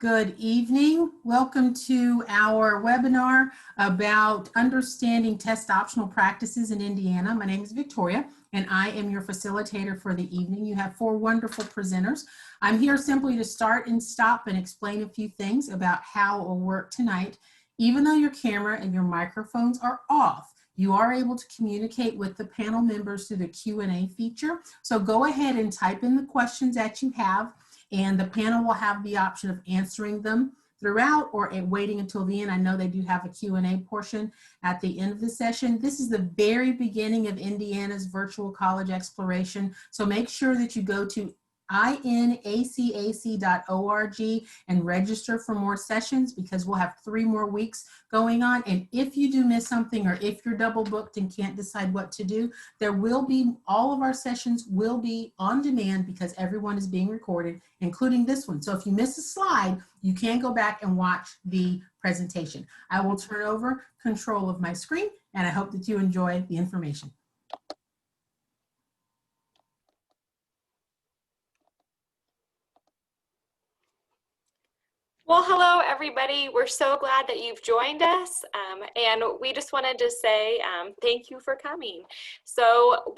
Good evening. Welcome to our webinar about understanding test optional practices in Indiana. My name is Victoria and I am your facilitator for the evening. You have four wonderful presenters. I'm here simply to start and stop and explain a few things about how it will work tonight. Even though your camera and your microphones are off, you are able to communicate with the panel members through the Q&A feature. So go ahead and type in the questions that you have, and the panel will have the option of answering them throughout or waiting until the end. I know they do have a Q&A portion at the end of the session. This is the very beginning of Indiana's virtual college exploration. So make sure that you go to inacac.org and register for more sessions, because we'll have 3 more weeks going on. And if you do miss something, or if you're double booked and can't decide what to do, there will be, all of our sessions will be on demand because everyone is being recorded, including this one. So if you miss a slide, you can go back and watch the presentation. I will turn over control of my screen, and I hope that you enjoy the information. Well, hello, everybody. We're so glad that you've joined us. And we just wanted to say thank you for coming. So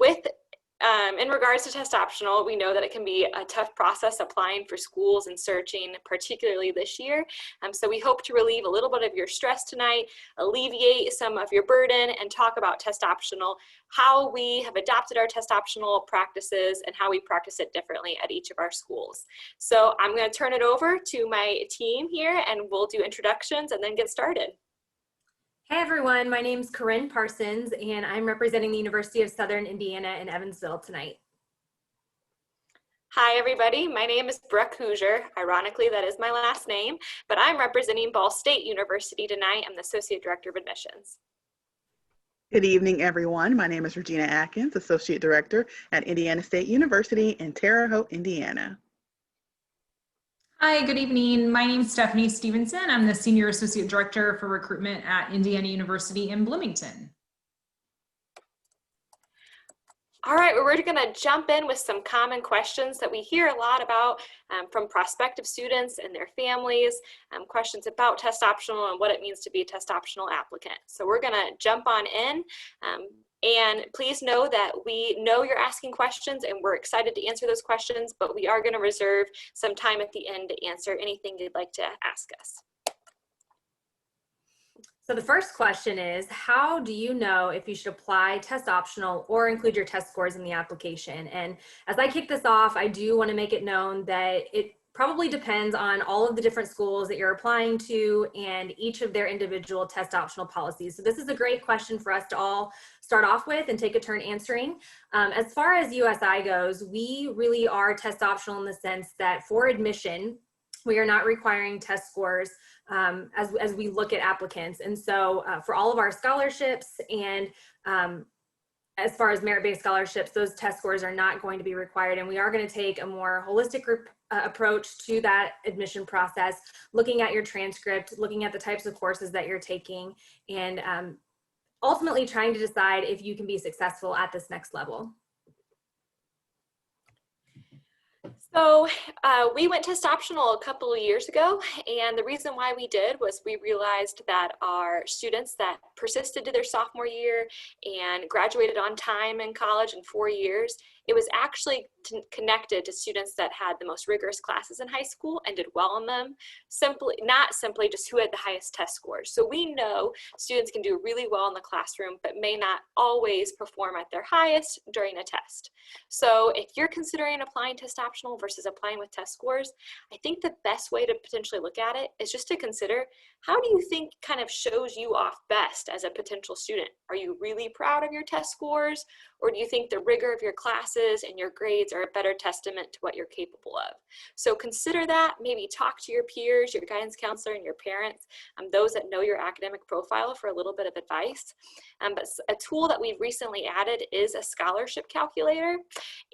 in regards to test optional, we know that it can be a tough process applying for schools and searching, particularly this year. So we hope to relieve a little bit of your stress tonight, alleviate some of your burden, and talk about test optional, how we have adopted our test optional practices, and how we practice it differently at each of our schools. So I'm going to turn it over to my team here, and we'll do introductions and then get started. Hey everyone, my name's Corinne Parsons and I'm representing the University of Southern Indiana in Evansville tonight. Hi everybody, my name is Brooke Hoosier. Ironically, that is my last name, but I'm representing Ball State University tonight. I'm the Associate Director of Admissions. Good evening, everyone. My name is Regina Atkins, Associate Director at Indiana State University in Terre Haute, Indiana. Hi, good evening. My name is Stephanie Stevenson. I'm the Senior Associate Director for Recruitment at Indiana University in Bloomington. All right, well, we're going to jump in with some common questions that we hear a lot about from prospective students and their families, questions about test optional and what it means to be a test optional applicant. So we're going to jump on in. And please know that we know you're asking questions and we're excited to answer those questions, but we are going to reserve some time at the end to answer anything you'd like to ask us. So the first question is, how do you know if you should apply test optional or include your test scores in the application? And as I kick this off, I do want to make it known that it probably depends on all of the different schools that you're applying to and each of their individual test optional policies. So this is a great question for us to all start off with and take a turn answering. As far as USI goes, we really are test optional in the sense that for admission, we are not requiring test scores as we look at applicants. And so for all of our scholarships and as far as merit-based scholarships, those test scores are not going to be required. And we are going to take a more holistic approach to that admission process, looking at your transcript, looking at the types of courses that you're taking, and ultimately trying to decide if you can be successful at this next level. So we went test optional a couple of years ago, and the reason why we did was we realized that our students that persisted to their sophomore year and graduated on time in college in 4 years, it was actually connected to students that had the most rigorous classes in high school and did well on them, not simply just who had the highest test scores. So we know students can do really well in the classroom, but may not always perform at their highest during a test. So if you're considering applying test optional versus applying with test scores, I think the best way to potentially look at it is just to consider, how do you think kind of shows you off best as a potential student? Are you really proud of your test scores? Or do you think the rigor of your classes and your grades are a better testament to what you're capable of? So consider that, maybe talk to your peers, your guidance counselor, and your parents, those that know your academic profile, for a little bit of advice. But a tool that we've recently added is a scholarship calculator,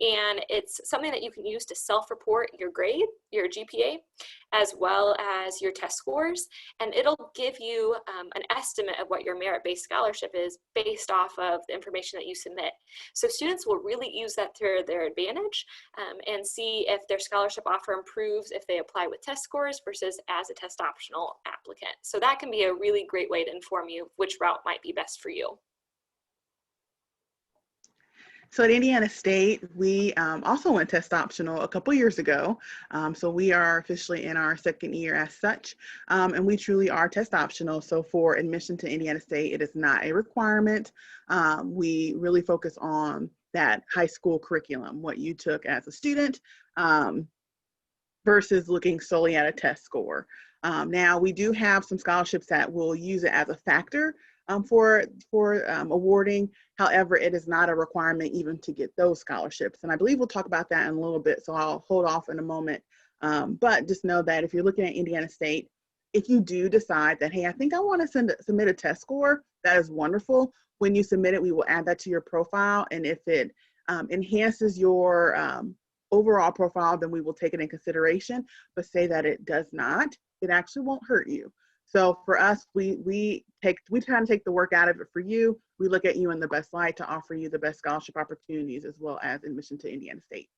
and it's something that you can use to self-report your grade, your GPA, as well as your test scores, and it'll give you an estimate of what your merit-based scholarship is based off of the information that you submit. So students will really use that to their advantage and see if their scholarship offer improves if they apply with test scores versus as a test optional applicant. So that can be a really great way to inform you which route might be best for you. So at Indiana State, we also went test optional a couple years ago. So we are officially in our second year as such, and we truly are test optional. So for admission to Indiana State, it is not a requirement. We really focus on that high school curriculum, what you took as a student, versus looking solely at a test score. Now, we do have some scholarships that will use it as a factor for awarding. However, it is not a requirement even to get those scholarships. And I believe we'll talk about that in a little bit, so I'll hold off in a moment. But just know that if you're looking at Indiana State, if you do decide that, hey, I think I want to submit a test score, that is wonderful. When you submit it, we will add that to your profile. And if it enhances your overall profile, then we will take it in consideration. But say that it does not, it actually won't hurt you. So for us, we try to take the work out of it for you. We look at you in the best light to offer you the best scholarship opportunities as well as admission to Indiana State.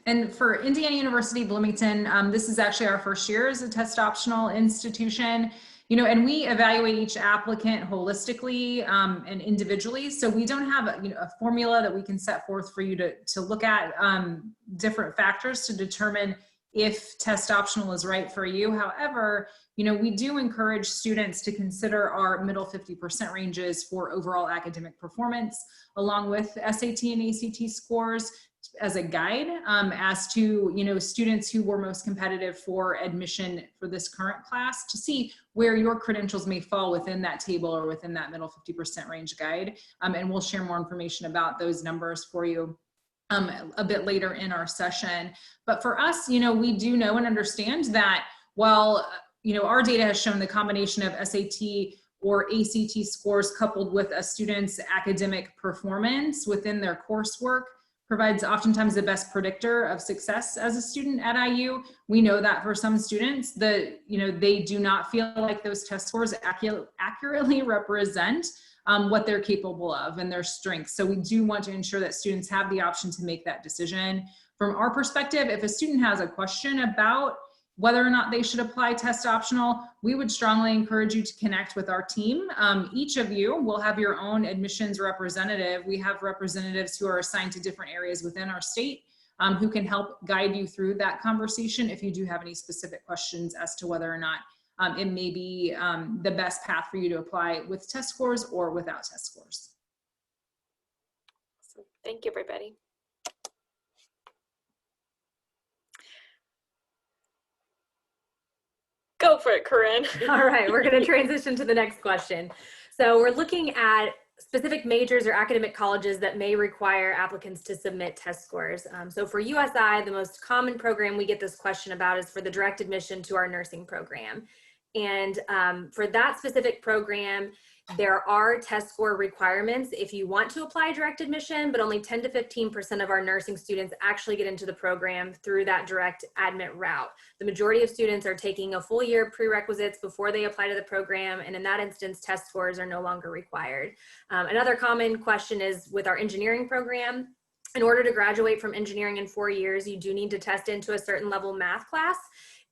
And for Indiana University Bloomington, this is actually our first year as a test optional institution. And we evaluate each applicant holistically and individually. So we don't have a formula that we can set forth for you to look at different factors to determine if test optional is right for you. However, we do encourage students to consider our middle 50% ranges for overall academic performance, along with SAT and ACT scores as a guide as to students who were most competitive for admission for this current class, to see where your credentials may fall within that table or within that middle 50% range guide. And we'll share more information about those numbers for you a bit later in our session. But for us, we do know and understand that while our data has shown the combination of SAT or ACT scores coupled with a student's academic performance within their coursework provides oftentimes the best predictor of success as a student at IU. We know that for some students, they do not feel like those test scores accurately represent what they're capable of and their strengths. So we do want to ensure that students have the option to make that decision. From our perspective, if a student has a question about whether or not they should apply test optional, we would strongly encourage you to connect with our team. Each of you will have your own admissions representative. We have representatives who are assigned to different areas within our state who can help guide you through that conversation if you do have any specific questions as to whether or not it may be the best path for you to apply with test scores or without test scores. So thank you, everybody. Go for it, Corinne. All right, we're going to transition to the next question. So we're looking at specific majors or academic colleges that may require applicants to submit test scores. So for USI, the most common program we get this question about is for the direct admission to our nursing program. And for that specific program, there are test score requirements if you want to apply direct admission, but only 10 to 15% of our nursing students actually get into the program through that direct admit route. The majority of students are taking a full year prerequisites before they apply to the program, and in that instance, test scores are no longer required. Another common question is with our engineering program. In order to graduate from engineering in 4 years, you do need to test into a certain level math class.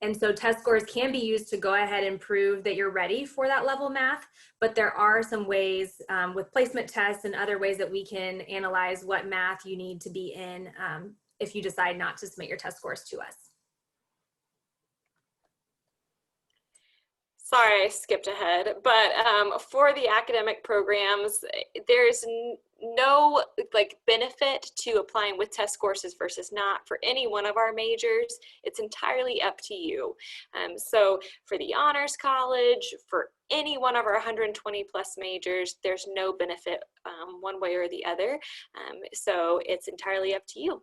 And so test scores can be used to go ahead and prove that you're ready for that level math, but there are some ways with placement tests and other ways that we can analyze what math you need to be in if you decide not to submit your test scores to us. Sorry, I skipped ahead, but for the academic programs, there's no benefit to applying with test scores versus not for any one of our majors. It's entirely up to you. So for the honors college, for any one of our 120 plus majors, there's no benefit one way or the other. So it's entirely up to you.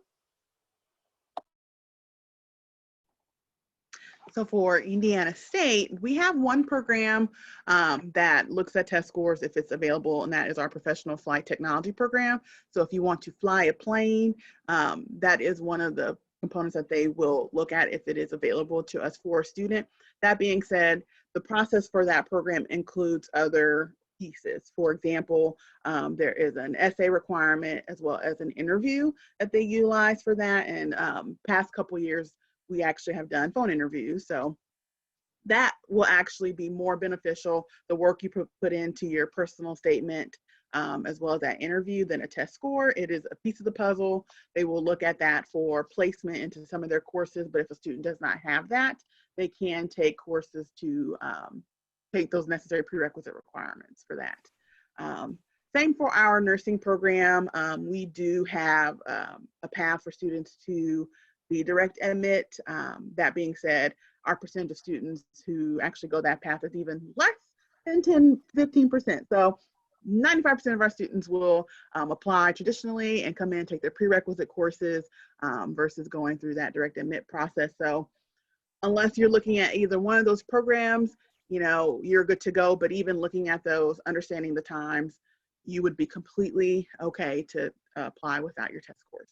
So for Indiana State, we have one program that looks at test scores if it's available, and that is our professional flight technology program. So if you want to fly a plane, that is one of the components that they will look at if it is available to us for a student. That being said, the process for that program includes other pieces. For example, there is an essay requirement as well as an interview that they utilize for that. And past couple years, we actually have done phone interviews. So that will actually be more beneficial, the work you put into your personal statement, as well as that interview, than a test score. It is a piece of the puzzle. They will look at that for placement into some of their courses, but if a student does not have that, they can take courses to take those necessary prerequisite requirements for that. Same for our nursing program. We do have a path for students to be direct admit. That being said, our percentage of students who actually go that path is even less than 10–15%. So 95% of our students will apply traditionally and come in and take their prerequisite courses versus going through that direct admit process. So unless you're looking at either one of those programs, you know, you're good to go. But even looking at those, understanding the times, you would be completely okay to apply without your test scores.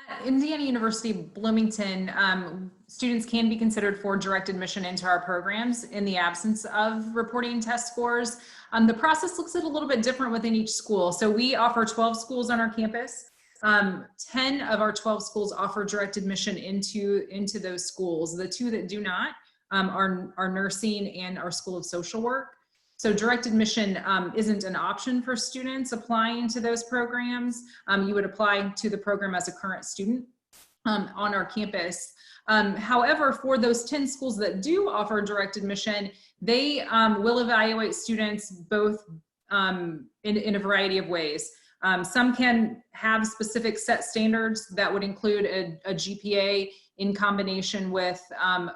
At Indiana University Bloomington, students can be considered for direct admission into our programs in the absence of reporting test scores. The process looks a little bit different within each school. So we offer 12 schools on our campus. 10 of our 12 schools offer direct admission into those schools. The 2 that do not are nursing and our School of Social Work. So direct admission isn't an option for students applying to those programs. You would apply to the program as a current student on our campus. However, for those 10 schools that do offer direct admission, they will evaluate students both in a variety of ways. Some can have specific set standards that would include a GPA in combination with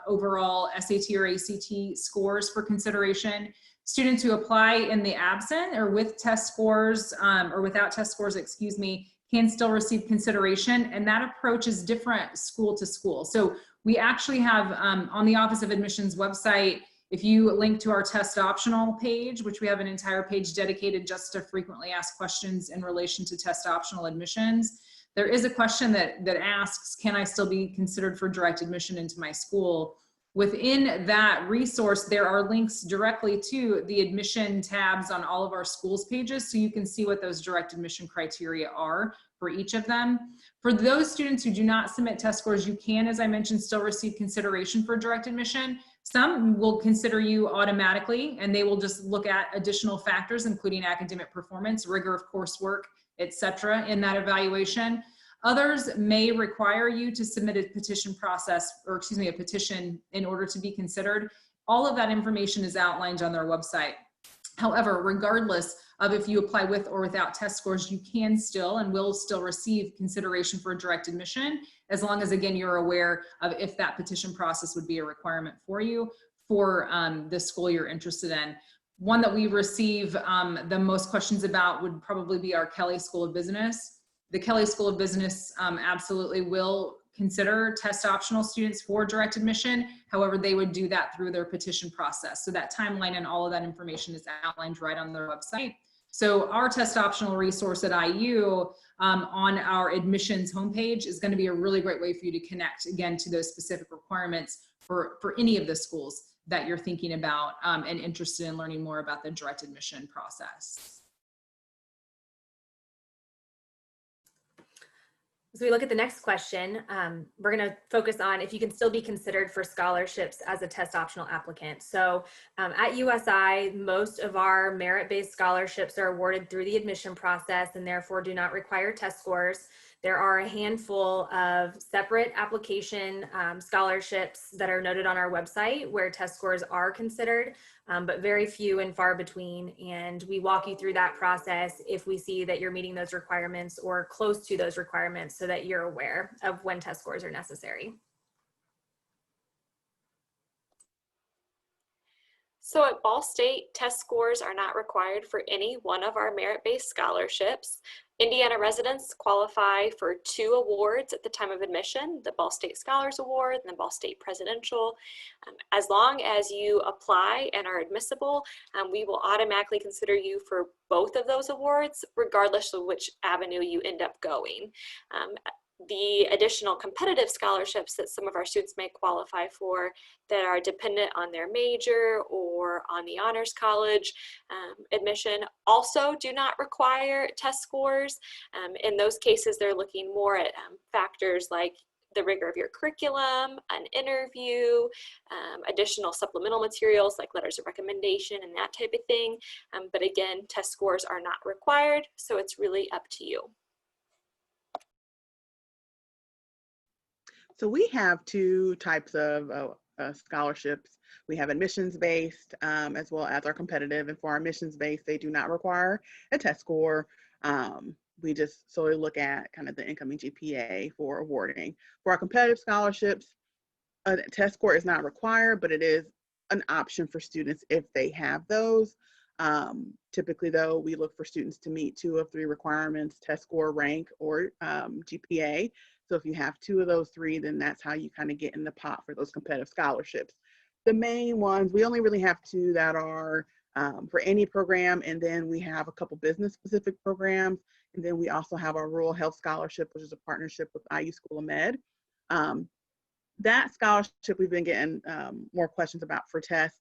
overall SAT or ACT scores for consideration. Students who apply in the absent or with test scores or without test scores, excuse me, can still receive consideration, and that approach is different school to school. So we actually have on the Office of Admissions website, if you link to our test optional page, which we have an entire page dedicated just to frequently asked questions in relation to test optional admissions, there is a question that asks, can I still be considered for direct admission into my school? Within that resource, there are links directly to the admission tabs on all of our schools pages, so you can see what those direct admission criteria are for each of them. For those students who do not submit test scores, you can, as I mentioned, still receive consideration for direct admission. Some will consider you automatically, and they will just look at additional factors, including academic performance, rigor of coursework, etc. in that evaluation. Others may require you to submit a petition process, or excuse me, a petition in order to be considered. All of that information is outlined on their website. However, regardless of if you apply with or without test scores, you can still and will still receive consideration for direct admission, as long as, again, you're aware of if that petition process would be a requirement for you for the school you're interested in. One that we receive the most questions about would probably be our Kelley School of Business. The Kelley School of Business absolutely will consider test optional students for direct admission. However, they would do that through their petition process. So that timeline and all of that information is outlined right on their website. So our test optional resource at IU on our admissions homepage is going to be a really great way for you to connect, again, to those specific requirements for any of the schools that you're thinking about and interested in learning more about the direct admission process. As we look at the next question, we're going to focus on if you can still be considered for scholarships as a test optional applicant. So at USI, most of our merit-based scholarships are awarded through the admission process and therefore do not require test scores. There are a handful of separate application scholarships that are noted on our website where test scores are considered, but very few and far between. And we walk you through that process if we see that you're meeting those requirements or close to those requirements so that you're aware of when test scores are necessary. So at Ball State, test scores are not required for any one of our merit-based scholarships. Indiana residents qualify for 2 awards at the time of admission, the Ball State Scholars Award and the Ball State Presidential. As long as you apply and are admissible, we will automatically consider you for both of those awards, regardless of which avenue you end up going. the additional competitive scholarships that some of our students may qualify for that are dependent on their major or on the honors college admission also do not require test scores. In those cases, they're looking more at factors like the rigor of your curriculum, an interview, additional supplemental materials like letters of recommendation and that type of thing. But again, test scores are not required, so it's really up to you. So we have two types of scholarships. We have admissions-based as well as our competitive. And for our admissions-based, they do not require a test score. We just solely look at kind of the incoming GPA for awarding. For our competitive scholarships, a test score is not required, but it is an option for students if they have those. Typically though, we look for students to meet 2 of 3 requirements: test score, rank, or GPA. So if you have 2 of those 3, then that's how you kind of get in the pot for those competitive scholarships. The main ones, we only really have 2 that are for any program, and then we have a couple business specific programs, and then we also have our Rural Health Scholarship, which is a partnership with IU School of Med. That scholarship we've been getting more questions about for tests,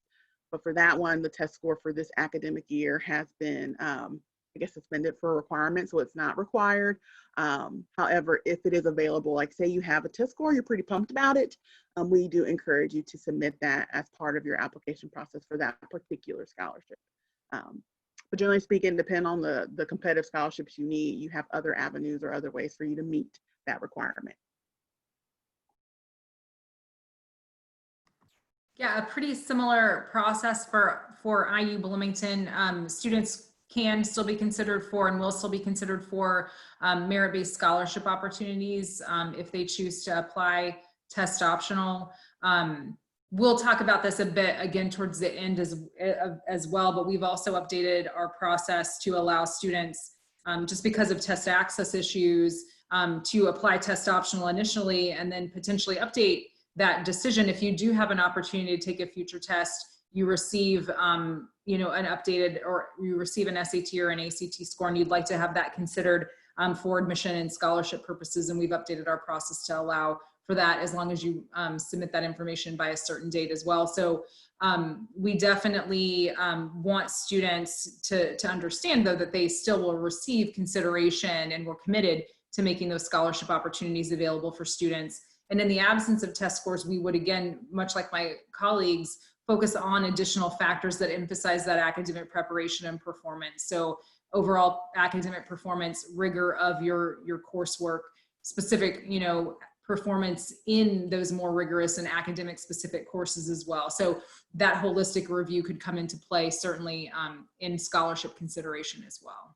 but for that one, the test score for this academic year has been I guess suspended for a requirement, so it's not required. However, if it is available, like say you have a test score, you're pretty pumped about it, we do encourage you to submit that as part of your application process for that particular scholarship. But generally speaking, depending on the competitive scholarships you need, you have other avenues or other ways for you to meet that requirement. Yeah, a pretty similar process for IU Bloomington. Students can still be considered for and will still be considered for merit-based scholarship opportunities if they choose to apply test optional. We'll talk about this a bit again towards the end as well, but we've also updated our process to allow students, just because of test access issues, to apply test optional initially and then potentially update that decision. If you do have an opportunity to take a future test, you receive you know, an updated, or you receive an SAT or an ACT score, and you'd like to have that considered for admission and scholarship purposes, and we've updated our process to allow for that as long as you submit that information by a certain date as well. So we definitely want students to understand though that they still will receive consideration, and we're committed to making those scholarship opportunities available for students. And in the absence of test scores, we would, again, much like my colleagues, focus on additional factors that emphasize that academic preparation and performance. So overall academic performance, rigor of your coursework, specific, you know, performance in those more rigorous and academic specific courses as well. So that holistic review could come into play certainly in scholarship consideration as well.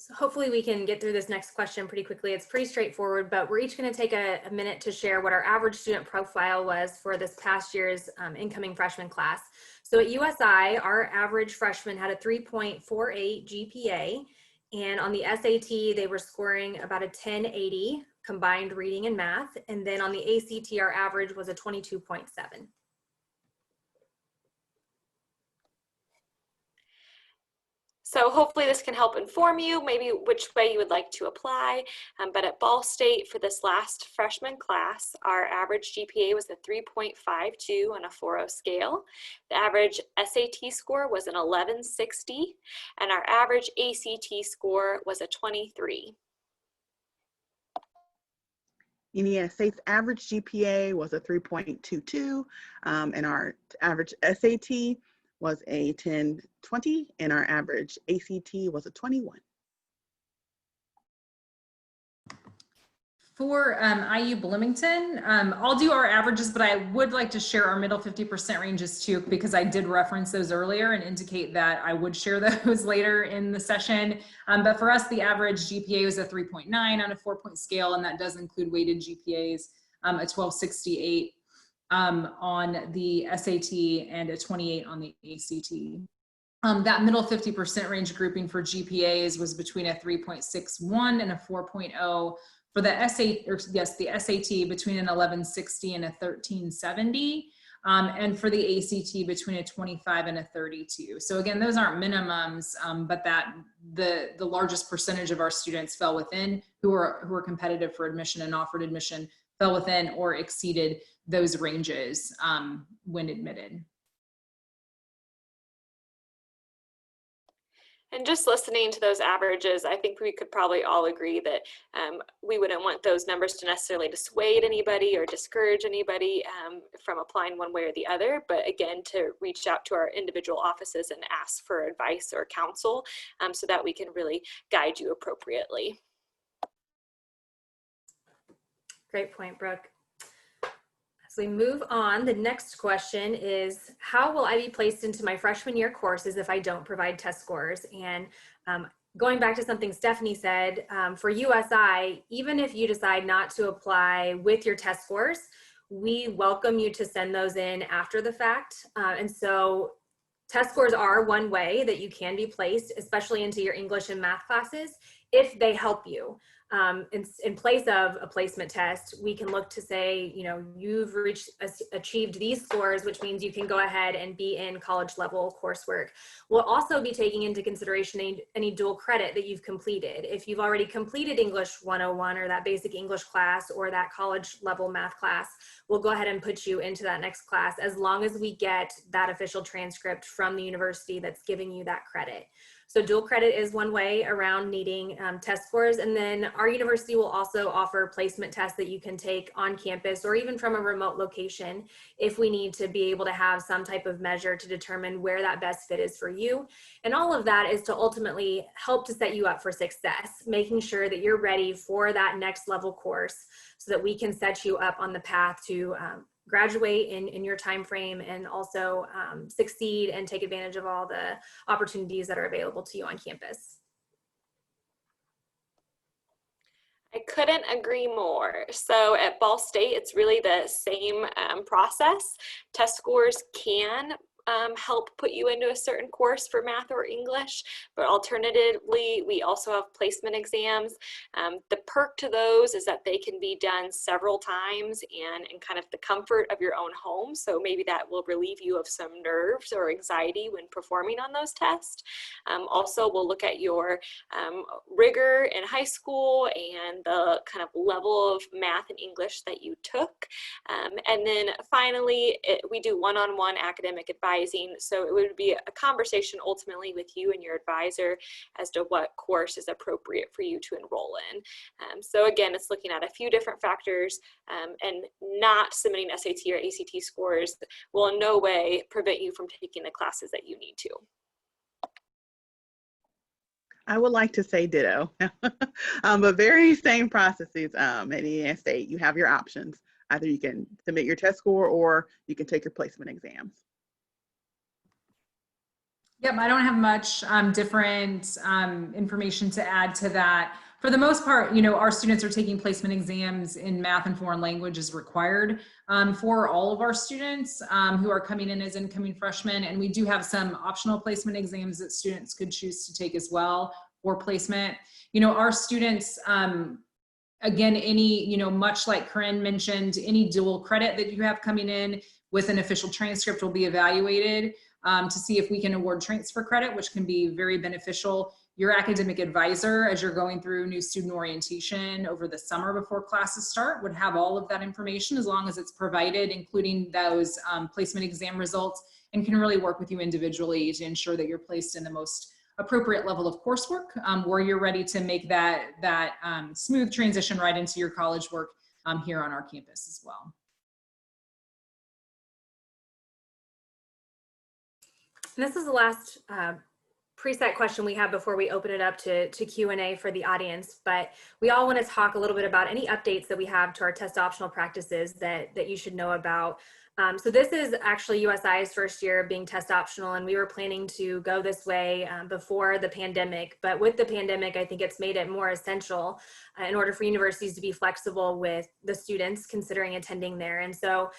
So hopefully we can get through this next question pretty quickly. It's pretty straightforward, but we're each going to take a minute to share what our average student profile was for this past year's incoming freshman class. So at USI, our average freshman had a 3.48 GPA, and on the SAT, they were scoring about a 1080 combined reading and math, and then on the ACT, our average was a 22.7. So hopefully this can help inform you maybe which way you would like to apply. But at Ball State for this last freshman class, our average GPA was a 3.52 on a 4.0 scale. The average SAT score was an 1160, and our average ACT score was a 23. Indiana State's average GPA was a 3.22, and our average SAT was a 1020, and our average ACT was a 21. For IU Bloomington, I'll do our averages, but I would like to share our middle 50% ranges too, because I did reference those earlier and indicate that I would share those later in the session. But for us, the average GPA was a 3.9 on a 4-point scale, and that does include weighted GPAs, a 1268 on the SAT and a 28 on the ACT. That middle 50% range grouping for GPAs was between a 3.61 and a 4.0. For the SAT, between an 1160 and a 1370. and for the ACT between a 25 and a 32. So again, those aren't minimums, but that the largest percentage of our students fell within, who are competitive for admission and offered admission, fell within or exceeded those ranges when admitted. And just listening to those averages, I think we could probably all agree that we wouldn't want those numbers to necessarily dissuade anybody or discourage anybody from applying one way or the other. But again, to reach out to our individual offices and ask for advice or counsel so that we can really guide you appropriately. Great point, Brooke. As we move on, the next question is, how will I be placed into my freshman year courses if I don't provide test scores? And going back to something Stephanie said, for USI, even if you decide not to apply with your test scores, we welcome you to send those in after the fact. And so test scores are one way that you can be placed, especially into your English and math classes, if they help you. In place of a placement test, we can look to say, you know, you've achieved these scores, which means you can go ahead and be in college level coursework. We'll also be taking into consideration any dual credit that you've completed. If you've already completed English 101 or that basic English class or that college level math class, we'll go ahead and put you into that next class as long as we get that official transcript from the university that's giving you that credit. So dual credit is one way around needing test scores. And then our university will also offer placement tests that you can take on campus or even from a remote location if we need to be able to have some type of measure to determine where that best fit is for you. And all of that is to ultimately help to set you up for success, making sure that you're ready for that next level course so that we can set you up on the path to graduate in your time frame and also succeed and take advantage of all the opportunities that are available to you on campus. I couldn't agree more. So at Ball State, it's really the same process. Test scores can help put you into a certain course for math or English, but alternatively, we also have placement exams. The perk to those is that they can be done several times and in kind of the comfort of your own home. So maybe that will relieve you of some nerves or anxiety when performing on those tests. Also, we'll look at your rigor in high school and the kind of level of math and English that you took. And then finally, we do one-on-one academic advice. So it would be a conversation ultimately with you and your advisor as to what course is appropriate for you to enroll in. So again, it's looking at a few different factors, and not submitting SAT or ACT scores will in no way prevent you from taking the classes that you need to. I would like to say ditto, but very same processes at Indiana State. You have your options. Either you can submit your test score or you can take your placement exams. Yep, I don't have much different information to add to that. For the most part, you know, our students are taking placement exams in math and foreign language as required for all of our students who are coming in as incoming freshmen. And we do have some optional placement exams that students could choose to take as well for placement. You know, our students, again, any, you know, much like Corinne mentioned, any dual credit that you have coming in with an official transcript will be evaluated to see if we can award transfer credit, which can be very beneficial. Your academic advisor, as you're going through new student orientation over the summer before classes start, would have all of that information as long as it's provided, including those placement exam results, and can really work with you individually to ensure that you're placed in the most appropriate level of coursework where you're ready to make that smooth transition right into your college work here on our campus as well. And this is the last preset question we have before we open it up to Q&A for the audience, but we all want to talk a little bit about any updates that we have to our test optional practices that you should know about. So this is actually USI's first year of being test optional, and we were planning to go this way before the pandemic. But with the pandemic, I think it's made it more essential in order for universities to be flexible with the students considering attending there. And so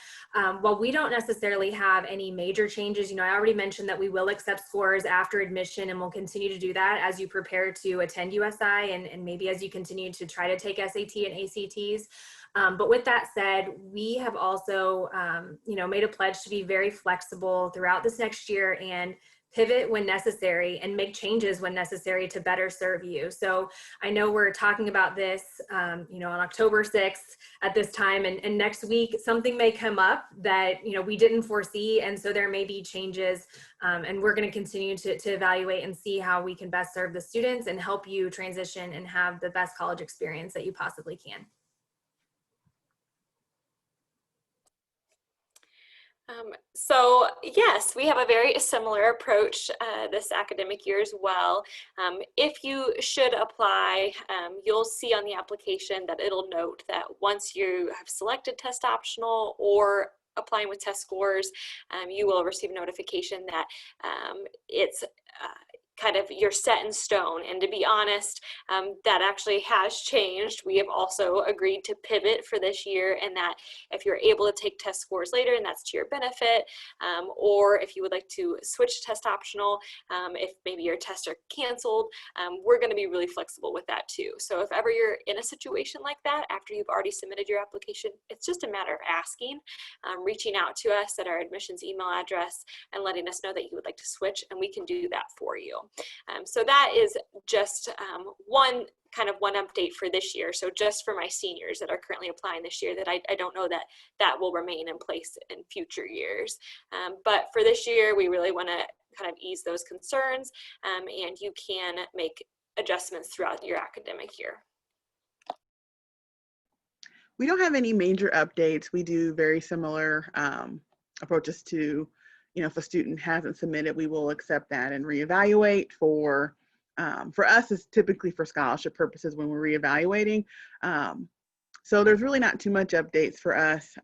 while we don't necessarily have any major changes, you know, I already mentioned that we will accept scores after admission, and we'll continue to do that as you prepare to attend USI and maybe as you continue to try to take SAT and ACTs. But with that said, we have also, made a pledge to be very flexible throughout this next year and pivot when necessary and make changes when necessary to better serve you. So I know we're talking about this, on October 6th at this time, and next week something may come up that, we didn't foresee. And so there may be changes, and we're going to continue to evaluate and see how we can best serve the students and help you transition and have the best college experience that you possibly can. So yes, we have a very similar approach this academic year as well. If you should apply, you'll see on the application that it'll note that once you have selected test optional or applying with test scores, you will receive notification that it's kind of you're set in stone. And to be honest, that actually has changed. We have also agreed to pivot for this year, and that if you're able to take test scores later and that's to your benefit, or if you would like to switch to test optional, if maybe your tests are canceled, we're going to be really flexible with that too. So if ever you're in a situation like that after you've already submitted your application, it's just a matter of asking, reaching out to us at our admissions email address and letting us know that you would like to switch, and we can do that for you. So that is just one update for this year. So just for my seniors that are currently applying this year, that I don't know that that will remain in place in future years. But for this year, we really want to kind of ease those concerns, and you can make adjustments throughout your academic year. We don't have any major updates. We do very similar approaches to, if a student hasn't submitted, we will accept that and reevaluate. For us, it's typically for scholarship purposes when we're reevaluating. So there's really not too much updates for us.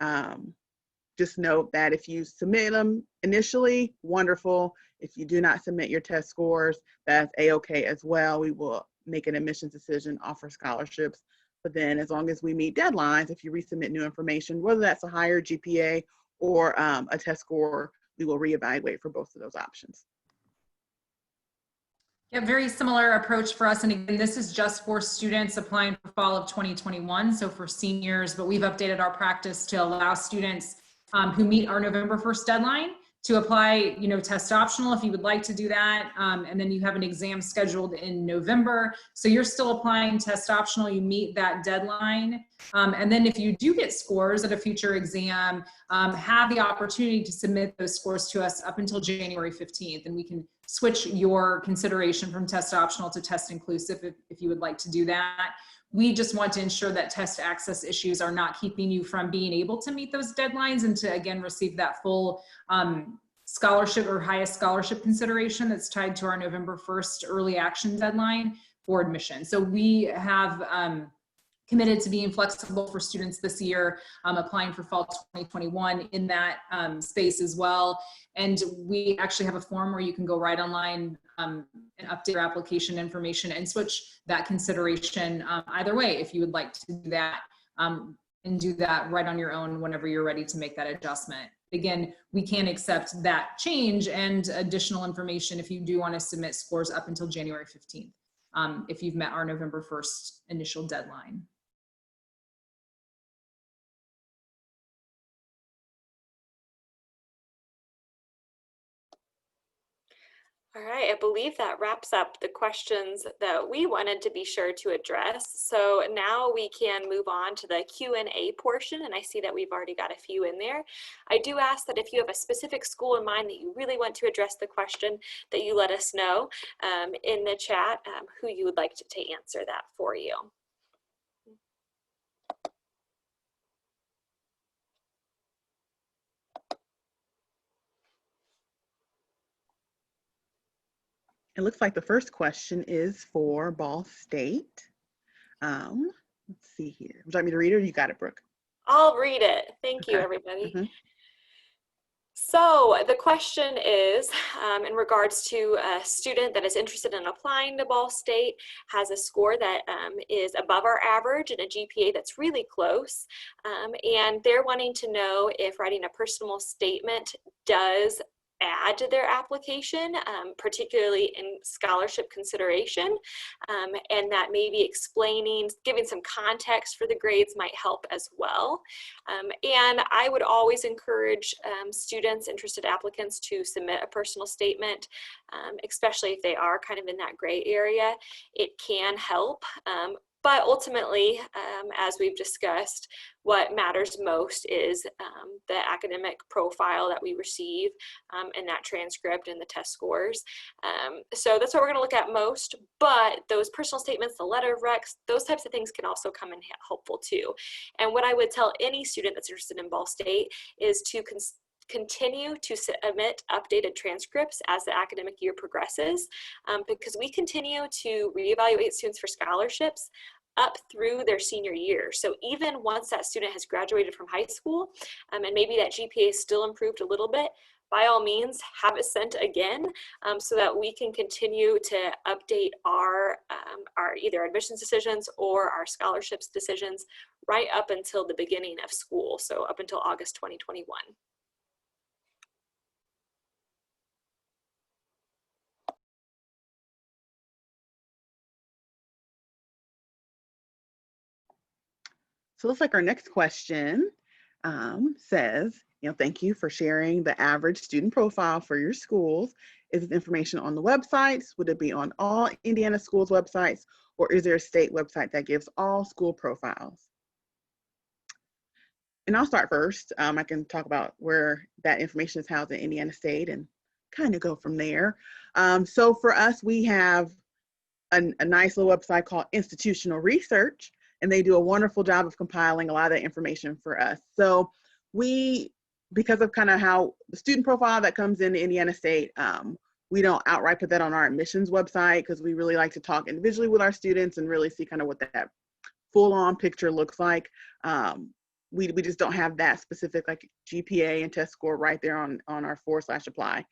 Just note that if you submit them initially, wonderful. If you do not submit your test scores, that's a-okay as well. We will make an admissions decision, offer scholarships. But then as long as we meet deadlines, if you resubmit new information, whether that's a higher GPA or a test score, we will reevaluate for both of those options. Yeah, very similar approach for us. And again, this is just for students applying for fall of 2021. So for seniors, but we've updated our practice to allow students who meet our November 1st deadline to apply, test optional if you would like to do that. And then you have an exam scheduled in November. So you're still applying test optional, you meet that deadline. And then if you do get scores at a future exam, have the opportunity to submit those scores to us up until January 15th. And we can switch your consideration from test optional to test inclusive if you would like to do that. We just want to ensure that test access issues are not keeping you from being able to meet those deadlines and to, again, receive that full scholarship or highest scholarship consideration that's tied to our November 1st early action deadline for admission. So we have committed to being flexible for students this year, applying for fall 2021 in that space as well. And we actually have a form where you can go right online and update your application information and switch that consideration either way if you would like to do that, and do that right on your own whenever you're ready to make that adjustment. Again, we can accept that change and additional information if you do want to submit scores up until January 15th, if you've met our November 1st initial deadline. All right, I believe that wraps up the questions that we wanted to be sure to address. So now we can move on to the Q&A portion, and I see that we've already got a few in there. I do ask that if you have a specific school in mind that you really want to address the question, that you let us know in the chat who you would like to answer that for you. It looks like the first question is for Ball State. Let's see here. Would you like me to read it, or you got it, Brooke? I'll read it. Thank you, everybody. So the question is in regards to a student that is interested in applying to Ball State, has a score that is above our average and a GPA that's really close, and they're wanting to know if writing a personal statement does add to their application, particularly in scholarship consideration, and that maybe explaining, giving some context for the grades might help as well. And I would always encourage students, interested applicants, to submit a personal statement, especially if they are kind of in that gray area. It can help. But ultimately, as we've discussed, what matters most is the academic profile that we receive and that transcript and the test scores. So that's what we're going to look at most, but those personal statements, the letter of recs, those types of things can also come in helpful too. And what I would tell any student that's interested in Ball State is to continue to submit updated transcripts as the academic year progresses, because we continue to reevaluate students for scholarships up through their senior year. So even once that student has graduated from high school, and maybe that GPA is still improved a little bit, by all means, have it sent again, so that we can continue to update our either admissions decisions or our scholarships decisions right up until the beginning of school, so up until August 2021. So it looks like our next question says, thank you for sharing the average student profile for your schools. Is this information on the websites? Would it be on all Indiana schools' websites, or is there a state website that gives all school profiles? And I'll start first. I can talk about where that information is housed in Indiana State and kind of go from there. So for us, we have a nice little website called Institutional Research, and they do a wonderful job of compiling a lot of that information for us. So we, because of kind of how the student profile that comes into Indiana State, we don't outright put that on our admissions website, because we really like to talk individually with our students and really see kind of what that full-on picture looks like. We just don't have that specific like GPA and test score right there on our /apply.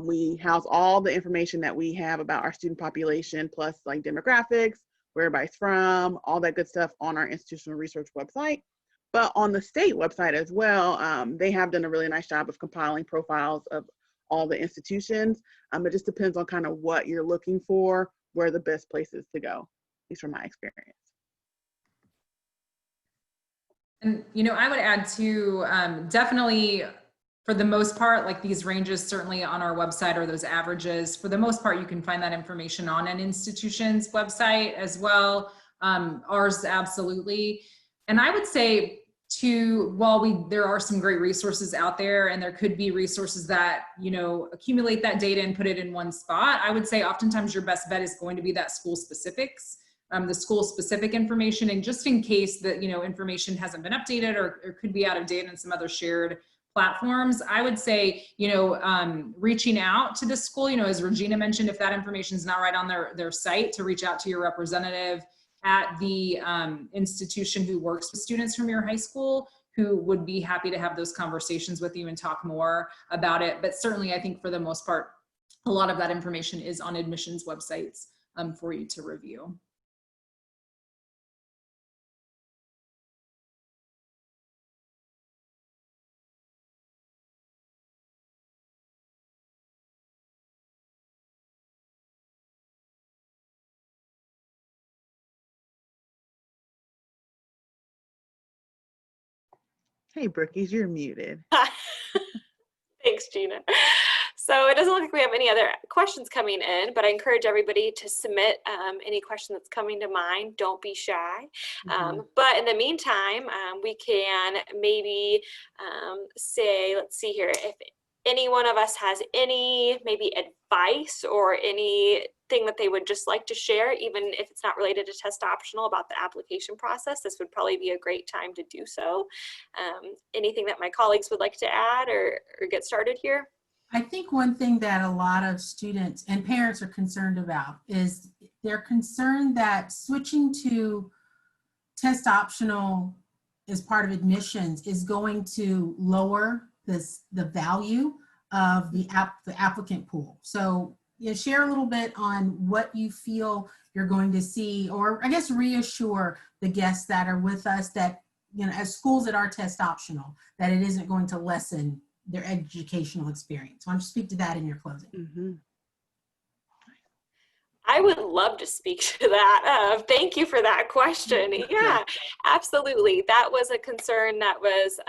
We house all the information that we have about our student population, plus like demographics, where everybody's from, all that good stuff on our institutional research website. But on the state website as well, they have done a really nice job of compiling profiles of all the institutions. It just depends on kind of what you're looking for, where the best places to go, at least from my experience. And, I would add too, definitely for the most part, like these ranges certainly on our website or those averages, for the most part, you can find that information on an institution's website as well. Ours, absolutely. And I would say too, while there are some great resources out there, and there could be resources that, accumulate that data and put it in one spot, I would say oftentimes your best bet is going to be that school specifics. The school specific information, and just in case that information hasn't been updated or could be out of date in some other shared platforms, I would say reaching out to the school, as Regina mentioned, if that information is not right on their site, to reach out to your representative at the institution who works with students from your high school, who would be happy to have those conversations with you and talk more about it. But certainly I think for the most part, a lot of that information is on admissions websites for you to review. Hey, Brookies, you're muted. Thanks, Gina. So it doesn't look like we have any other questions coming in, but I encourage everybody to submit any question that's coming to mind. Don't be shy. But in the meantime, we can maybe say, let's see here, if any one of us has any maybe advice or anything that they would just like to share, even if it's not related to test optional, about the application process, this would probably be a great time to do so. Anything that my colleagues would like to add or get started here? I think one thing that a lot of students and parents are concerned about is they're concerned that switching to test optional as part of admissions is going to lower the value of the applicant pool. So share a little bit on what you feel you're going to see, or I guess reassure the guests that are with us that, as schools that are test optional, that it isn't going to lessen their educational experience. Why don't you speak to that in your closing? Mhm. I would love to speak to that. Thank you for that question. Yeah, absolutely. That was a concern that was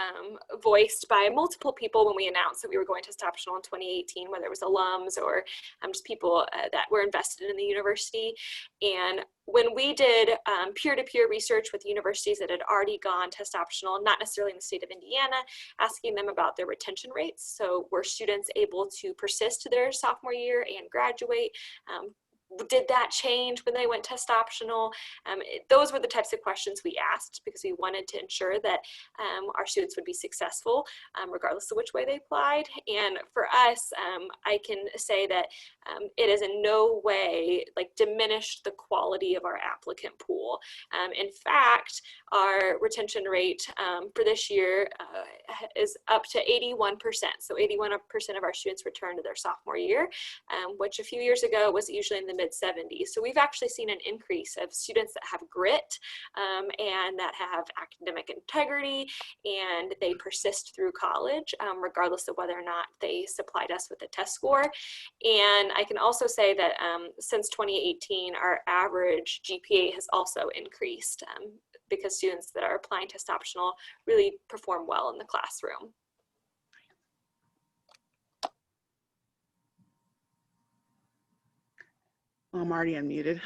voiced by multiple people when we announced that we were going test optional in 2018, whether it was alums or just people that were invested in the university. And when we did peer-to-peer research with universities that had already gone test optional, not necessarily in the state of Indiana, asking them about their retention rates. So were students able to persist to their sophomore year and graduate? Did that change when they went test optional? Those were the types of questions we asked because we wanted to ensure that our students would be successful regardless of which way they applied. And for us, I can say that it is in no way diminished the quality of our applicant pool. In fact, our retention rate for this year is up to 81%. So 81% of our students returned to their sophomore year, which a few years ago was usually in the mid-70s. So we've actually seen an increase of students that have grit and that have academic integrity, and they persist through college, regardless of whether or not they supplied us with a test score. And I can also say that since 2018, our average GPA has also increased because students that are applying test optional really perform well in the classroom. I'm already unmuted.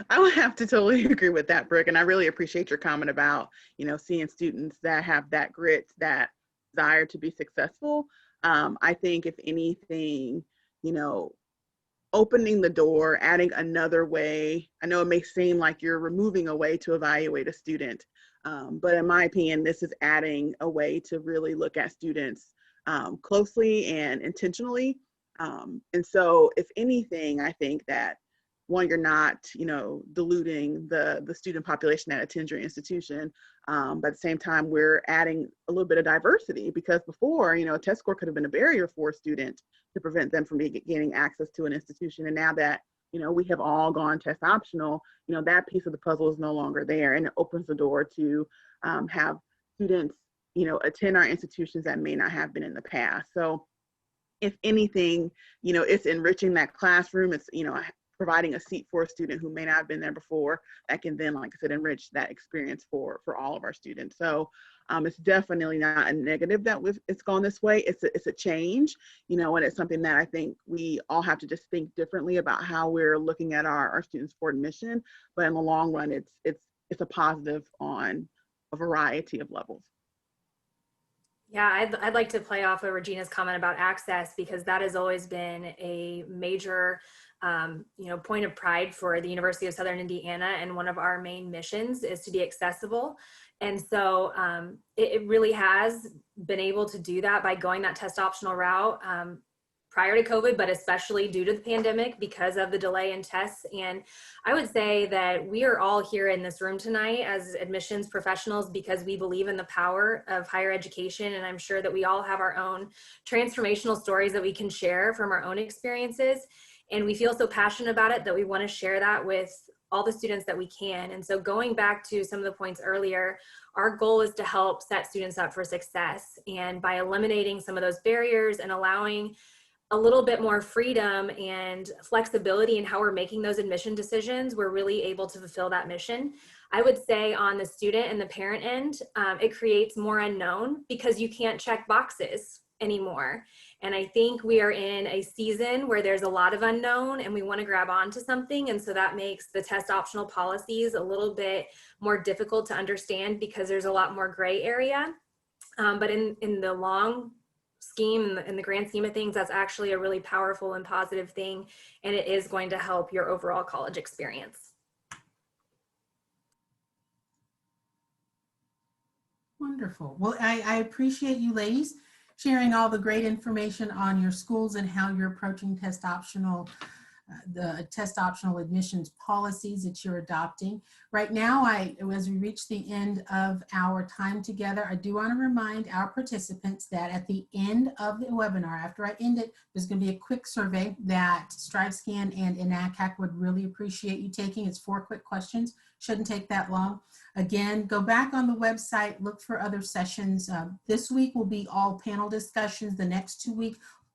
I would have to totally agree with that, Brooke. And I really appreciate your comment about, seeing students that have that grit, that desire to be successful. I think if anything, opening the door, adding another way. I know it may seem like you're removing a way to evaluate a student, but in my opinion, this is adding a way to really look at students closely and intentionally. And so if anything, I think that one, you're not, diluting the student population that attends your institution. But at the same time, we're adding a little bit of diversity because before, a test score could have been a barrier for a student to prevent them from gaining access to an institution. And now that, we have all gone test optional, that piece of the puzzle is no longer there. And it opens the door to have students, attend our institutions that may not have been in the past. So if anything, it's enriching that classroom. It's, providing a seat for a student who may not have been there before that can then, like I said, enrich that experience for all of our students. So it's definitely not a negative that it's gone this way. It's a change, and it's something that I think we all have to just think differently about how we're looking at our students for admission. But in the long run, it's a positive on a variety of levels. Yeah, I'd like to play off of Regina's comment about access because that has always been a major point of pride for the University of Southern Indiana, and one of our main missions is to be accessible. And so it really has been able to do that by going that test optional route prior to COVID, but especially due to the pandemic because of the delay in tests. And I would say that we are all here in this room tonight as admissions professionals because we believe in the power of higher education. And I'm sure that we all have our own transformational stories that we can share from our own experiences. And we feel so passionate about it that we want to share that with all the students that we can. And so going back to some of the points earlier, our goal is to help set students up for success. And by eliminating some of those barriers and allowing a little bit more freedom and flexibility in how we're making those admission decisions, we're really able to fulfill that mission. I would say on the student and the parent end, it creates more unknown because you can't check boxes anymore. And I think we are in a season where there's a lot of unknown and we want to grab onto something. And so that makes the test optional policies a little bit more difficult to understand because there's a lot more gray area. But in the long scheme, in the grand scheme of things, that's actually a really powerful and positive thing. And it is going to help your overall college experience. Wonderful. Well, I appreciate you ladies sharing all the great information on your schools and how you're approaching test optional the test optional admissions policies that you're adopting. Right now, as we reach the end of our time together, I do want to remind our participants that at the end of the webinar, after I end it, there's going to be a quick survey that StriveScan and InACAC would really appreciate you taking. It's 4 quick questions. Shouldn't take that long. Again, go back on the website, look for other sessions. This week will be all panel discussions. The next 2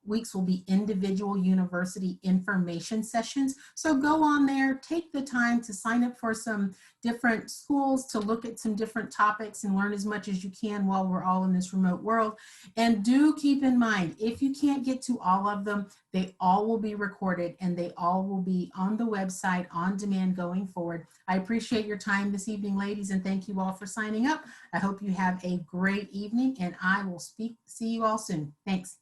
weeks will be individual university information sessions. So go on there, take the time to sign up for some different schools, to look at some different topics and learn as much as you can while we're all in this remote world. And do keep in mind, if you can't get to all of them, they all will be recorded and they all will be on the website on demand going forward. I appreciate your time this evening, ladies, and thank you all for signing up. I hope you have a great evening, and I will see you all soon. Thanks.